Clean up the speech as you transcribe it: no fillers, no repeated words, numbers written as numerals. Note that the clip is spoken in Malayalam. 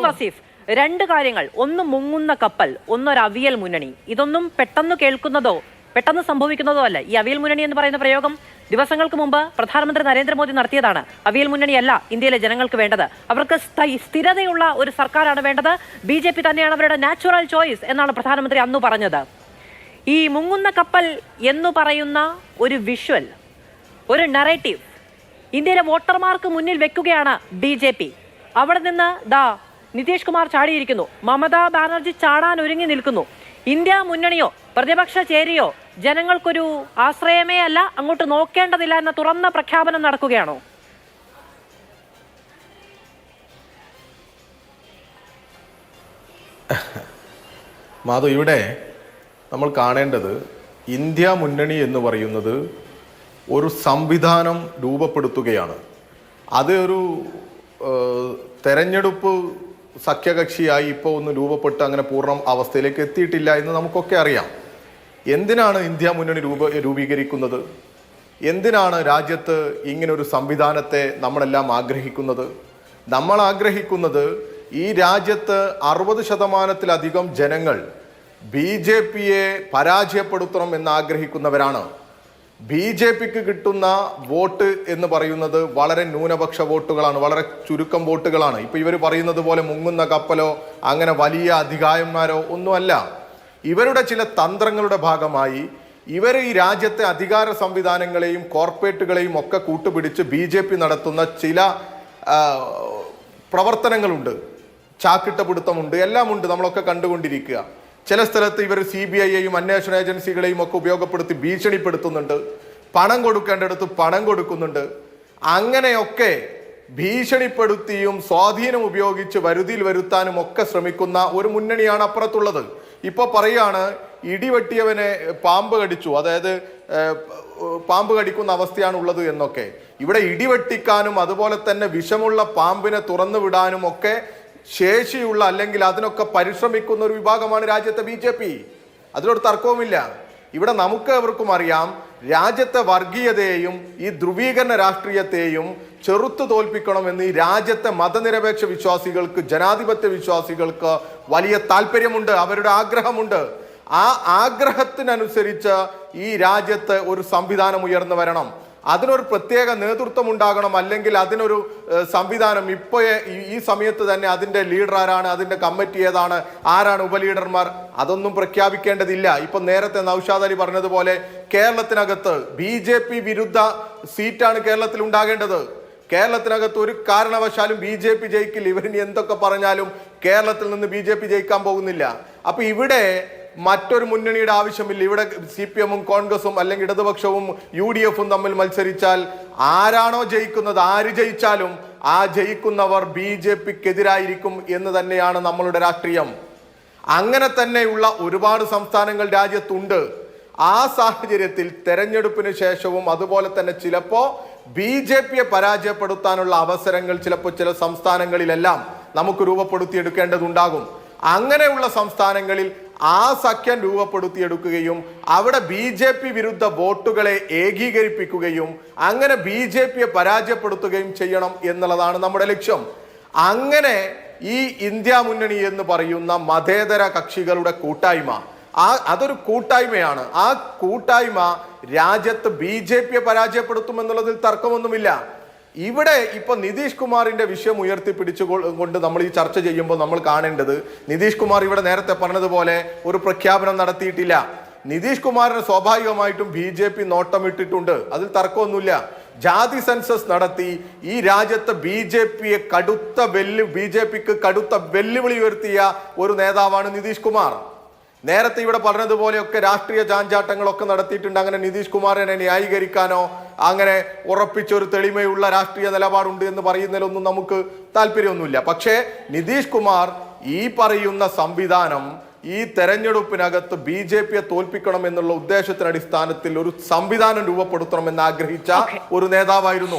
വസീഫ്, രണ്ട് കാര്യങ്ങൾ. ഒന്ന് മുങ്ങുന്ന കപ്പൽ, ഒന്നൊരു അവിയൽ മുന്നണി. ഇതൊന്നും പെട്ടെന്ന് കേൾക്കുന്നതോ പെട്ടെന്ന് സംഭവിക്കുന്നതോ അല്ല. ഈ അവിയൽ മുന്നണി എന്ന് പറയുന്ന പ്രയോഗം ദിവസങ്ങൾക്ക് മുമ്പ് പ്രധാനമന്ത്രി നരേന്ദ്രമോദി നടത്തിയതാണ്. അവിയൽ മുന്നണിയല്ല ഇന്ത്യയിലെ ജനങ്ങൾക്ക് വേണ്ടത്. അവർക്ക് സ്ഥിരതയുള്ള ഒരു സർക്കാരാണ് വേണ്ടത്. BJP തന്നെയാണ് അവരുടെ നാച്ചുറൽ ചോയ്സ് എന്നാണ് പ്രധാനമന്ത്രി അന്ന് പറഞ്ഞത്. ഈ മുങ്ങുന്ന കപ്പൽ എന്ന് പറയുന്ന ഒരു വിഷ്വൽ, ഒരു നറേറ്റീവ് ഇന്ത്യയിലെ വോട്ടർമാർക്ക് മുന്നിൽ വെക്കുകയാണ് BJP. അവിടെ നിന്ന് നിതീഷ് കുമാർ ചാടിയിരിക്കുന്നു, മമതാ ബാനർജി ചാടാൻ ഒരുങ്ങി നിൽക്കുന്നു. ഇന്ത്യ മുന്നണിയോ പ്രതിപക്ഷ ചേരിയോ ജനങ്ങൾക്കൊരു ആശ്രയമേ അല്ല, അങ്ങോട്ട് നോക്കേണ്ടതില്ല എന്ന തുറന്ന പ്രഖ്യാപനം നടക്കുകയാണോ? മാധു, ഇവിടെ നമ്മൾ കാണേണ്ടത് ഇന്ത്യ മുന്നണി എന്ന് പറയുന്നത് ഒരു സംവിധാനം രൂപപ്പെടുത്തുകയാണ്. അത് ഒരു തെരഞ്ഞെടുപ്പ് സഖ്യകക്ഷിയായി ഇപ്പോൾ ഒന്ന് രൂപപ്പെട്ട് അങ്ങനെ പൂർണ്ണ അവസ്ഥയിലേക്ക് എത്തിയിട്ടില്ല എന്ന് നമുക്കൊക്കെ അറിയാം. എന്തിനാണ് ഇന്ത്യ മുന്നണി രൂപീകരിക്കുന്നത്? എന്തിനാണ് രാജ്യത്ത് ഇങ്ങനൊരു സംവിധാനത്തെ നമ്മളെല്ലാം ആഗ്രഹിക്കുന്നത്? നമ്മൾ ആഗ്രഹിക്കുന്നത് ഈ രാജ്യത്ത് 60% ജനങ്ങൾ BJPയെ പരാജയപ്പെടുത്തണം എന്ന് ആഗ്രഹിക്കുന്നവരാണ്. BJPക്ക് കിട്ടുന്ന വോട്ട് എന്ന് പറയുന്നത് വളരെ ന്യൂനപക്ഷ വോട്ടുകളാണ്, വളരെ ചുരുക്കം വോട്ടുകളാണ്. ഇപ്പൊ ഇവർ പറയുന്നത് പോലെ മുങ്ങുന്ന കപ്പലോ അങ്ങനെ വലിയ അധികായന്മാരോ ഒന്നുമല്ല. ഇവരുടെ ചില തന്ത്രങ്ങളുടെ ഭാഗമായി ഇവർ ഈ രാജ്യത്തെ അധികാര സംവിധാനങ്ങളെയും കോർപ്പറേറ്റുകളെയും ഒക്കെ കൂട്ടുപിടിച്ച് BJP നടത്തുന്ന ചില പ്രവർത്തനങ്ങളുണ്ട്, ചാക്കിട്ട പിടുത്തമുണ്ട്, എല്ലാം ഉണ്ട്, നമ്മളൊക്കെ കണ്ടുകൊണ്ടിരിക്കുക. ചില സ്ഥലത്ത് ഇവർ CBIയെയും അന്വേഷണ ഏജൻസികളെയും ഒക്കെ ഉപയോഗപ്പെടുത്തി ഭീഷണിപ്പെടുത്തുന്നുണ്ട്, പണം കൊടുക്കേണ്ടടുത്ത് പണം കൊടുക്കുന്നുണ്ട്. അങ്ങനെയൊക്കെ ഭീഷണിപ്പെടുത്തിയും സ്വാധീനം ഉപയോഗിച്ച് വരുതിയിൽ വരുത്താനും ഒക്കെ ശ്രമിക്കുന്ന ഒരു മുന്നണിയാണ് അപ്പുറത്തുള്ളത്. ഇപ്പോൾ പറയാണ് ഇടിവെട്ടിയവനെ പാമ്പ് കടിച്ചു, അതായത് പാമ്പ് കടിക്കുന്ന അവസ്ഥയാണ് ഉള്ളത് എന്നൊക്കെ. ഇവിടെ ഇടിവെട്ടിക്കാനും അതുപോലെ തന്നെ വിഷമുള്ള പാമ്പിനെ തുറന്നു വിടാനും ഒക്കെ ശേഷിയുള്ള അല്ലെങ്കിൽ അതിനൊക്കെ പരിശ്രമിക്കുന്ന ഒരു വിഭാഗമാണ് രാജ്യത്തെ BJP. അതിലൊരു തർക്കവുമില്ല. ഇവിടെ നമുക്ക് എവർക്കും അറിയാം, രാജ്യത്തെ വർഗീയതയെയും ഈ ധ്രുവീകരണ രാഷ്ട്രീയത്തെയും ചെറുത്തു തോൽപ്പിക്കണമെന്ന് ഈ രാജ്യത്തെ മതനിരപേക്ഷ വിശ്വാസികൾക്ക്, ജനാധിപത്യ വിശ്വാസികൾക്ക് വലിയ താല്പര്യമുണ്ട്, അവരുടെ ആഗ്രഹമുണ്ട്. ആ ആഗ്രഹത്തിനനുസരിച്ച് ഈ രാജ്യത്ത് ഒരു സംവിധാനം ഉയർന്നു വരണം, അതിനൊരു പ്രത്യേക നേതൃത്വം ഉണ്ടാകണം, അല്ലെങ്കിൽ അതിനൊരു സംവിധാനം ഈ സമയത്ത് തന്നെ അതിൻ്റെ ലീഡർ ആരാണ്, അതിൻ്റെ കമ്മിറ്റി ഏതാണ്, ആരാണ് ഉപലീഡർമാർ, അതൊന്നും പ്രഖ്യാപിക്കേണ്ടതില്ല. ഇപ്പൊ നേരത്തെ നൗഷാദ് അലി പറഞ്ഞതുപോലെ കേരളത്തിനകത്ത് BJP വിരുദ്ധ സീറ്റാണ് കേരളത്തിൽ ഉണ്ടാകേണ്ടത്. കേരളത്തിനകത്ത് ഒരു കാരണവശാലും BJP ജയിക്കില്ല. ഇവരിനി എന്തൊക്കെ പറഞ്ഞാലും കേരളത്തിൽ നിന്ന് BJP ജയിക്കാൻ പോകുന്നില്ല. അപ്പൊ ഇവിടെ മറ്റൊരു മുന്നണിയുടെ ആവശ്യമില്ല. ഇവിടെ CPM-ഉം കോൺഗ്രസും അല്ലെങ്കിൽ ഇടതുപക്ഷവും UDF-ഉം തമ്മിൽ മത്സരിച്ചാൽ ആരാണോ ജയിക്കുന്നത്, ആര് ജയിച്ചാലും ആ ജയിക്കുന്നവർ BJPക്കെതിരായിരിക്കും എന്ന് തന്നെയാണ് നമ്മളുടെ രാഷ്ട്രീയം. അങ്ങനെ തന്നെയുള്ള ഒരുപാട് സംസ്ഥാനങ്ങൾ രാജ്യത്തുണ്ട്. ആ സാഹചര്യത്തിൽ തെരഞ്ഞെടുപ്പിന് ശേഷവും അതുപോലെ തന്നെ ചിലപ്പോൾ BJPയെ പരാജയപ്പെടുത്താനുള്ള അവസരങ്ങൾ ചിലപ്പോൾ ചില സംസ്ഥാനങ്ങളിലെല്ലാം നമുക്ക് രൂപപ്പെടുത്തിയെടുക്കേണ്ടതുണ്ടാകും. അങ്ങനെയുള്ള സംസ്ഥാനങ്ങളിൽ ആ സഖ്യം രൂപപ്പെടുത്തിയെടുക്കുകയും അവിടെ BJP വിരുദ്ധ വോട്ടുകളെ ഏകീകരിപ്പിക്കുകയും അങ്ങനെ BJPയെ പരാജയപ്പെടുത്തുകയും ചെയ്യണം എന്നുള്ളതാണ് നമ്മുടെ ലക്ഷ്യം. അങ്ങനെ ഈ ഇന്ത്യ മുന്നണി എന്ന് പറയുന്ന മതേതര കക്ഷികളുടെ കൂട്ടായ്മ, അതൊരു കൂട്ടായ്മയാണ്. ആ കൂട്ടായ്മ രാജ്യത്ത് BJPയെ പരാജയപ്പെടുത്തുമെന്നുള്ളതിൽ തർക്കമൊന്നുമില്ല. ഇവിടെ ഇപ്പൊ നിതീഷ് കുമാറിന്റെ വിഷയം ഉയർത്തിപ്പിടിച്ചുകൊണ്ട് നമ്മൾ ഈ ചർച്ച ചെയ്യുമ്പോൾ നമ്മൾ കാണേണ്ടത്, നിതീഷ് കുമാർ ഇവിടെ നേരത്തെ പറഞ്ഞതുപോലെ ഒരു പ്രഖ്യാപനം നടത്തിയിട്ടില്ല. നിതീഷ് കുമാറിന് സ്വാഭാവികമായിട്ടും BJP നോട്ടമിട്ടിട്ടുണ്ട്, അതിൽ തർക്കമൊന്നുമില്ല. ജാതി സെൻസസ് നടത്തി ഈ രാജ്യത്ത് BJPക്ക് കടുത്ത വെല്ലുവിളി ഉയർത്തിയ ഒരു നേതാവാണ് നിതീഷ് കുമാർ. നേരത്തെ ഇവിടെ പറഞ്ഞതുപോലെയൊക്കെ രാഷ്ട്രീയ ചാഞ്ചാട്ടങ്ങളൊക്കെ നടത്തിയിട്ടുണ്ട്. അങ്ങനെ നിതീഷ് കുമാറിനെ ന്യായീകരിക്കാനോ അങ്ങനെ ഉറപ്പിച്ചൊരു തെളിമയുള്ള രാഷ്ട്രീയ നിലപാടുണ്ട് എന്ന് പറയുന്നതിലൊന്നും നമുക്ക് താല്പര്യമൊന്നുമില്ല. പക്ഷേ നിതീഷ് കുമാർ ഈ പറയുന്ന സംവിധാനം ഈ തെരഞ്ഞെടുപ്പിനകത്ത് BJPയെ തോൽപ്പിക്കണം എന്നുള്ള ഉദ്ദേശത്തിന് അടിസ്ഥാനത്തിൽ ഒരു സംവിധാനം രൂപപ്പെടുത്തണമെന്ന് ആഗ്രഹിച്ച ഒരു നേതാവായിരുന്നു.